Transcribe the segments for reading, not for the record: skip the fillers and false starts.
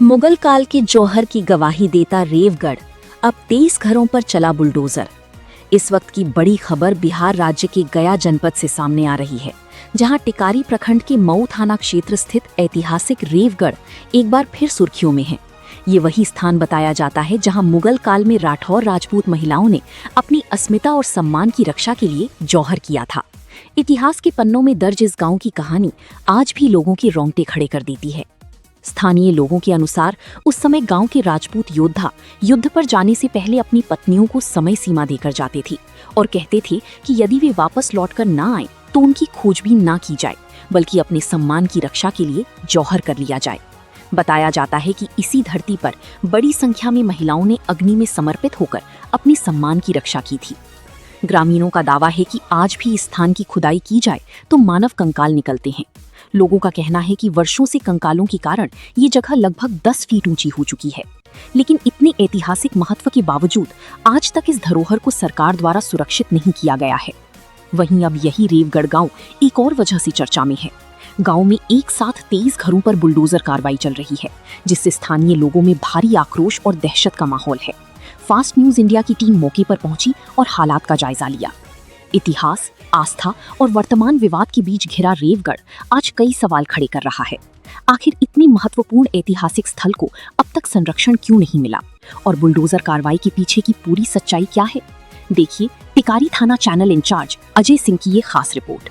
मुगल काल के जौहर की गवाही देता रेवगढ़ अब 23 घरों पर चला बुलडोजर। इस वक्त की बड़ी खबर बिहार राज्य के गया जनपद से सामने आ रही है, जहां टिकारी प्रखंड के मऊ थाना क्षेत्र स्थित ऐतिहासिक रेवगढ़ एक बार फिर सुर्खियों में है। ये वही स्थान बताया जाता है जहां मुगल काल में राठौर राजपूत महिलाओं ने अपनी अस्मिता और सम्मान की रक्षा के लिए जौहर किया था। इतिहास के पन्नों में दर्ज इस गांव की कहानी आज भी लोगों के रोंगटे खड़े कर देती है। स्थानीय लोगों के अनुसार उस समय गांव के राजपूत योद्धा युद्ध पर जाने से पहले अपनी पत्नियों को समय सीमा देकर जाते थे और कहते थे कि यदि वे वापस लौटकर ना आए तो उनकी खोजबीन ना की जाए, बल्कि अपने सम्मान की रक्षा के लिए जौहर कर लिया जाए। बताया जाता है कि इसी धरती पर बड़ी संख्या में महिलाओं ने अग्नि में समर्पित होकर अपने सम्मान की रक्षा की थी। ग्रामीणों का दावा है कि आज भी इस स्थान की खुदाई की जाए तो मानव कंकाल निकलते हैं। लोगों का कहना है कि वर्षों से कंकालों के कारण ये जगह लगभग 10 फीट ऊंची हो चुकी है, लेकिन इतने ऐतिहासिक महत्व के बावजूद आज तक इस धरोहर को सरकार द्वारा सुरक्षित नहीं किया गया है। वहीं अब यही रेवगढ़ गांव एक और वजह से चर्चा में है। गांव में एक साथ 23 घरों पर बुलडोजर कार्रवाई चल रही है, जिससे स्थानीय लोगों में भारी आक्रोश और दहशत का माहौल है। फास्ट न्यूज इंडिया की टीम मौके पर पहुंची और हालात का जायजा लिया। इतिहास, आस्था और वर्तमान विवाद के बीच घिरा रेवगढ़ आज कई सवाल खड़े कर रहा है। आखिर इतने महत्वपूर्ण ऐतिहासिक स्थल को अब तक संरक्षण क्यों नहीं मिला और बुलडोजर कार्रवाई के पीछे की पूरी सच्चाई क्या है? देखिए टिकारी थाना चैनल इंचार्ज अजय सिंह की ये खास रिपोर्ट।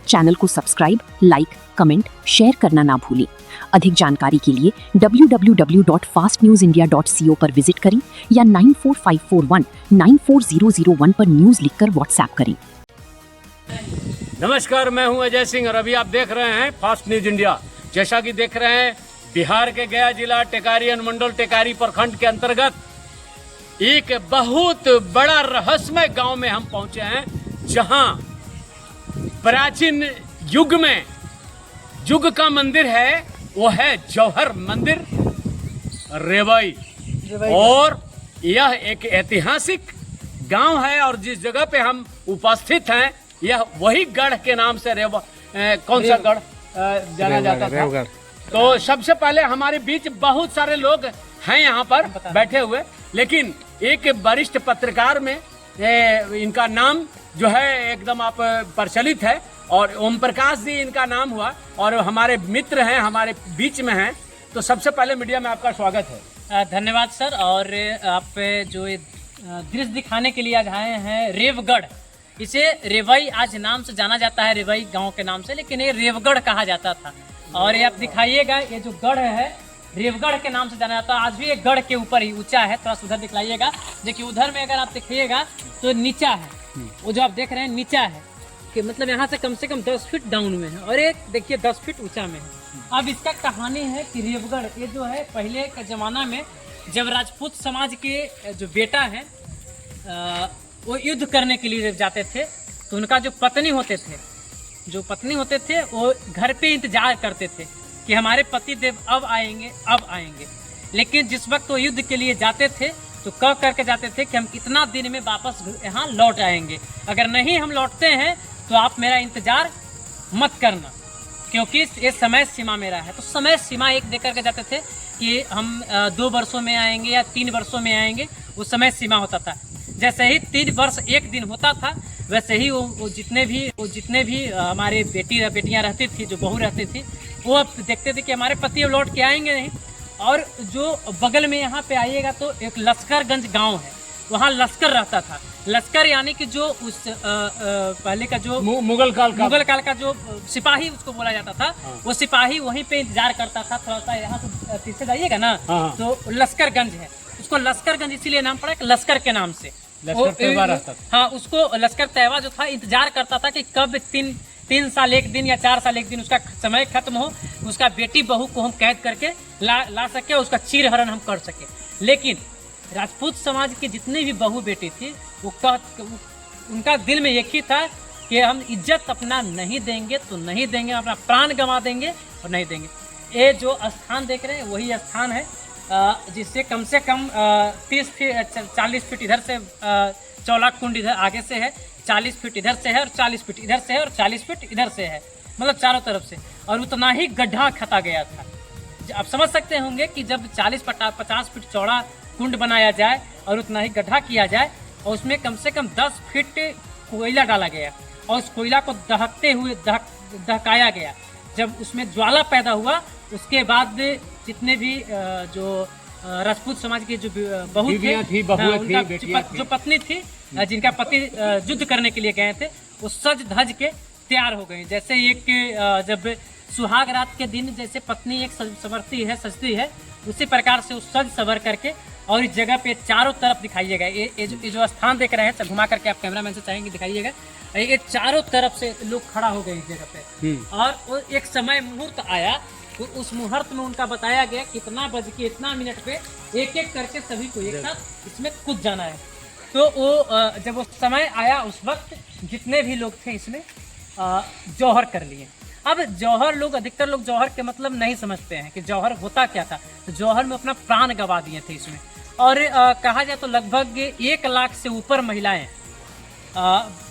चैनल को सब्सक्राइब, लाइक, कमेंट, शेयर करना ना भूलें। अधिक जानकारी के लिए www.fastnewsindia.co पर विजिट करें या 9454194001 पर न्यूज लिखकर व्हाट्सएप करें। नमस्कार, मैं हूं अजय सिंह और अभी आप देख रहे हैं फास्ट न्यूज इंडिया। जैसा कि देख रहे हैं, बिहार के गया जिला टेकारी अनुमंडल टेकारी प्रखंड के अंतर्गत एक बहुत बड़ा रहस्यमय गांव में हम पहुंचे हैं, जहां प्राचीन युग में युग का मंदिर है, वो है जौहर मंदिर रेवई। और यह एक ऐतिहासिक गांव है और जिस जगह पे हम उपस्थित हैं यह वही गढ़ के नाम से कौन सा गढ़ जाना जाता था। तो सबसे पहले हमारे बीच बहुत सारे लोग हैं यहाँ पर बैठे हुए, लेकिन एक वरिष्ठ पत्रकार में इनका नाम जो है एकदम आप प्रचलित है और ओम प्रकाश जी इनका नाम हुआ और हमारे मित्र हैं, हमारे बीच में हैं। तो सबसे पहले मीडिया में आपका स्वागत है। धन्यवाद सर। और आप जो दृश्य दिखाने के लिए आज आए हैं रेवगढ़, इसे रेवई आज नाम से जाना जाता है, रेवई गांव के नाम से, लेकिन ये रेवगढ़ कहा जाता था। और ये आप दिखाइएगा, ये जो गढ़ है रेवगढ़ के नाम से जाना जाता है। आज भी एक गढ़ के ऊपर ही ऊंचा है, थोड़ा सा उधर दिखलाइएगा। देखिए उधर में अगर आप देखिएगा तो नीचा है, वो जो आप देख रहे हैं नीचा है, कि मतलब यहाँ से कम 10 फीट डाउन में है और एक देखिए 10 फीट ऊंचा में है। अब इसका कहानी है कि रेवगढ़ ये जो है पहले के ज़माना में जब राजपूत समाज के जो बेटा हैं वो युद्ध करने के लिए जाते थे, तो उनका जो पत्नी होते थे वो घर पे इंतजार करते थे कि हमारे पति देव अब आएंगे। लेकिन जिस वक्त वो युद्ध के लिए जाते थे तो कह करके जाते थे कि हम इतना दिन में वापस यहाँ लौट आएंगे, अगर नहीं हम लौटते हैं तो आप मेरा इंतजार मत करना, क्योंकि ये समय सीमा मेरा है। तो समय सीमा एक दे करके जाते थे कि हम 2 वर्षों में आएंगे या 3 वर्षों में आएंगे, वो समय सीमा होता था। जैसे ही 3 वर्ष 1 दिन होता था, वैसे ही वो जितने भी हमारे बेटियां रहती थी, जो बहू रहती थी, वो अब देखते थे कि हमारे पति अब लौट के आएंगे नहीं। और जो बगल में यहाँ पे आइएगा तो एक लश्करगंज गांव है, वहाँ लश्कर रहता था। लश्कर यानी कि जो उस पहले का जो मुगल काल का जो सिपाही उसको बोला जाता था। वो सिपाही वहीं पे इंतजार करता था। थोड़ा सा यहाँ से पीछे जाइएगा ना, तो लश्करगंज है, उसको लश्करगंज इसीलिए नाम पड़ा लश्कर के नाम से। हाँ, उसको लश्कर तैयबा जो था इंतजार करता था कि कब 3 साल 1 दिन या 4 साल 1 दिन उसका समय खत्म हो, उसका बेटी बहू को हम कैद करके ला सके, उसका चीरहरण हम कर सके। लेकिन राजपूत समाज के जितने भी बहू बेटी थी उनका दिल में एक ही था कि हम इज्जत अपना नहीं देंगे तो नहीं देंगे, अपना प्राण गंवा देंगे और नहीं देंगे। ये जो स्थान देख रहे हैं वही स्थान है जिससे कम 40 फीट इधर से चौला कुंड इधर आगे से है, 40 फीट इधर से है और 40 फीट इधर से है और 40 फीट इधर से है, मतलब चारों तरफ से। और उतना ही गड्ढा खता गया था। आप समझ सकते होंगे कि जब 40-50 फीट चौड़ा कुंड बनाया जाए और उतना ही गड्ढा किया जाए और उसमें कम से कम 10 फीट कोयला डाला गया और उस कोयला को दहकते हुए दहकाया गया। जब उसमें ज्वाला पैदा हुआ उसके बाद जितने भी जो राजपूत समाज के जो बहू थे, उनका जो पत्नी थी, जिनका पति युद्ध करने के लिए गए थे, वो सज धज के तैयार हो गई। जैसे एक जब सुहाग रात के दिन जैसे पत्नी एक संवरती है, सजती है, उसी प्रकार से उस सज सवर करके और इस जगह पे चारों तरफ दिखाइएगा। ये जो स्थान देख रहे हैं, घुमा करके आप कैमरामैन से चाहेंगे दिखाइएगा। ये चारों तरफ से लोग खड़ा हो गए इस जगह पे और एक समय मुहूर्त आया, उस मुहूर्त में उनका बताया गया कितना बज के इतना मिनट पे एक एक करके सभी को एक साथ इसमें कूद जाना है। तो वो जब वो समय आया उस वक्त जितने भी लोग थे इसमें जौहर कर लिए। अब जौहर लोग, अधिकतर लोग जौहर के मतलब नहीं समझते हैं कि जौहर होता क्या था। तो जौहर में अपना प्राण गंवा दिए थे इसमें। और कहा जाए तो लगभग 1 लाख से ऊपर महिलाएं,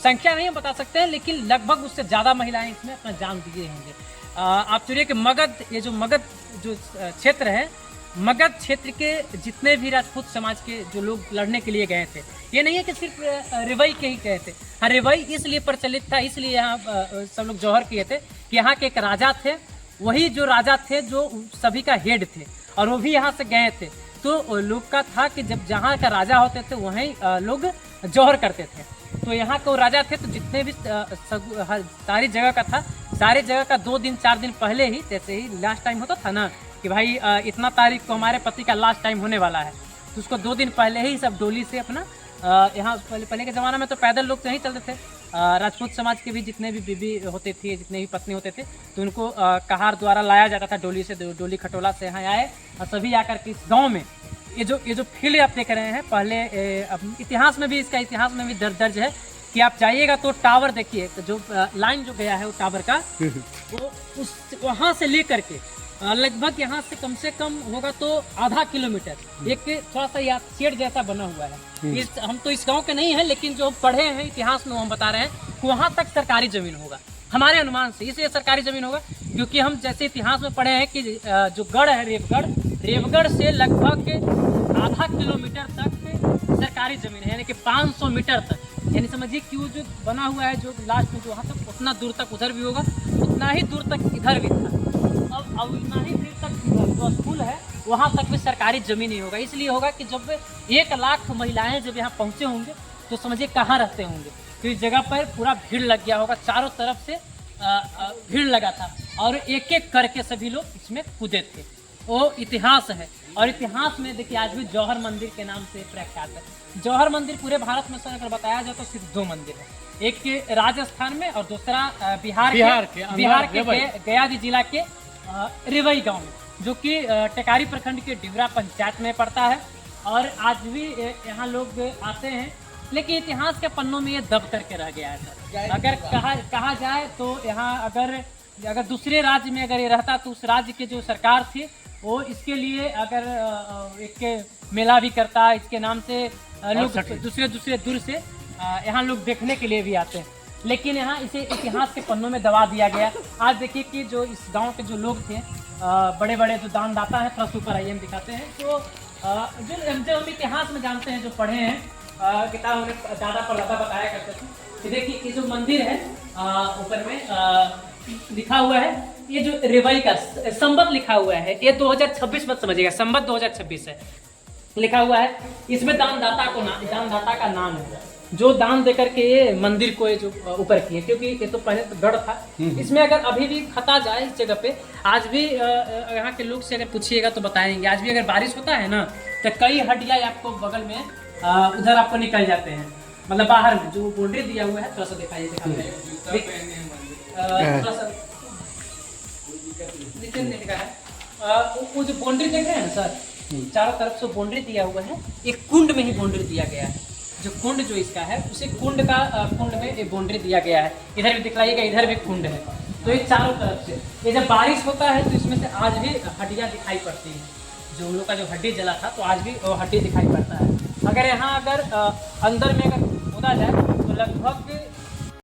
संख्या नहीं हम बता सकते हैं, लेकिन लगभग उससे ज़्यादा महिलाएं इसमें अपना जान दिए होंगे। आप चुनिए कि मगध, ये जो मगध जो क्षेत्र है, मगध क्षेत्र के जितने भी राजपूत समाज के जो लोग लड़ने के लिए गए थे, ये नहीं है कि सिर्फ रेवई के ही गए थे। हाँ, रेवई इसलिए प्रचलित था, इसलिए यहाँ सब लोग जौहर किए थे कि यहाँ के एक राजा थे, वही जो राजा थे जो सभी का हेड थे और वो भी यहाँ से गए थे। तो लोग का था कि जब जहाँ का राजा होते थे वहीं लोग जौहर करते थे। तो यहाँ के राजा थे, तो जितने भी सारी जगह का था, सारी जगह का 2 दिन 4 दिन पहले ही, जैसे ही लास्ट टाइम होता था ना कि भाई इतना तारीख को हमारे पति का लास्ट टाइम होने वाला है, तो उसको 2 दिन पहले ही सब डोली से अपना यहाँ पहले के ज़माना में तो पैदल लोग नहीं चलते थे। राजपूत समाज के भी जितने भी बीबी होते थे, जितने भी पत्नी होते थे, तो उनको कहार द्वारा लाया जाता था डोली से, डोली खटोला से यहाँ आए और सभी आकर के इस गाँव में ये जो फील्ड आप देख रहे हैं, पहले इतिहास में भी, इसका इतिहास में भी दर्ज है कि आप जाइएगा तो टावर देखिए, तो जो लाइन जो गया है वो टावर का, वो उस वहाँ से लेकर के लगभग यहाँ से कम होगा तो आधा किलोमीटर एक थोड़ा सा या शेड जैसा बना हुआ है। हम तो इस गांव के नहीं है, लेकिन जो पढ़े हैं इतिहास में, वो हम बता रहे हैं कि वहाँ तक सरकारी जमीन होगा हमारे अनुमान से। इसलिए सरकारी जमीन होगा क्योंकि हम जैसे इतिहास में पढ़े हैं कि जो गढ़ है रेवगढ़ से लगभग आधा किलोमीटर तक सरकारी जमीन है, यानी कि 500 मीटर तक, यानी समझिए कि वो जो बना हुआ है जो लास्ट में जो वहाँ तक उतना दूर तक उधर भी होगा, उतना ही दूर तक इधर भी था। अब उतना ही दूर तक जो स्कूल है वहाँ तक भी सरकारी जमीन ही होगा। इसलिए होगा कि जब 1 लाख महिलाएं जब यहाँ पहुँचे होंगे तो समझिए कहाँ रहते होंगे। तो इस जगह पर पूरा भीड़ लग गया होगा, चारों तरफ से भीड़ लगा था और एक एक करके सभी लोग इसमें कूदे थे। वो इतिहास है और इतिहास में देखिए आज भी जौहर मंदिर के नाम से प्रख्यात है। जौहर मंदिर पूरे भारत में से अगर बताया जाए तो सिर्फ 2 मंदिर है, एक राजस्थान में और दूसरा बिहार के गया जिला के रेवई गांव में, जो कि टेकारी प्रखंड के डिवरा पंचायत में पड़ता है। और आज भी यहाँ लोग आते हैं, लेकिन इतिहास के पन्नों में ये दब करके रह गया है सर। अगर कहा जाए तो यहाँ अगर दूसरे राज्य में अगर ये रहता तो उस राज्य के जो सरकार थी वो इसके लिए अगर एक मेला भी करता, इसके नाम से लोग दूसरे दूर से यहाँ लोग देखने के लिए भी आते हैं, लेकिन यहाँ इसे इतिहास के पन्नों में दबा दिया गया। आज देखिए कि जो इस गांव के जो लोग थे, बड़े बड़े जो दानदाता हैं, थोड़ा ऊपर आइए हम दिखाते हैं, तो जो हम इतिहास में जानते हैं, जो पढ़े हैं किताब हमें दादा परदादा बताया करते थे। तो देखिए ये जो मंदिर है ऊपर में लिखा हुआ है, ये जो रेवई का संबत लिखा हुआ है, ये 2026 मत समझिएगा, संबत 2026 है लिखा हुआ है। इसमें दानदाता का नाम है जो दान देकर के ये मंदिर को जो ऊपर किए, क्योंकि ये तो पहले तो गढ़ था। इसमें अगर अभी भी खता जाए इस जगह पे, आज भी यहाँ के लोग से अगर पूछिएगा तो बताएंगे, आज भी अगर बारिश होता है ना तो कई हड्डियाँ आपको बगल में उधर आपको निकल जाते हैं, मतलब बाहर में जो बाउंड्री दिया हुआ है, थोड़ा सा दिखाइए थोड़ा सा वो जो बाउंड्री देख रहे हैं ना सर, चारों तरफ से बाउंड्री दिया हुआ है, एक कुंड में ही बाउंड्री दिया गया है। जो कुंड जो इसका है उसी कुंड में एक बाउंड्री दिया गया है। इधर भी दिखाइएगा, इधर भी कुंड है, तो ये चारों तरफ से ये जब बारिश होता है तो इसमें से आज भी हड्डियाँ दिखाई पड़ती हैं। जो उन लोग का जो हड्डी जला था तो आज भी वो हड्डी दिखाई पड़ता है। अगर यहाँ अंदर में अगर खोदा जाए तो लगभग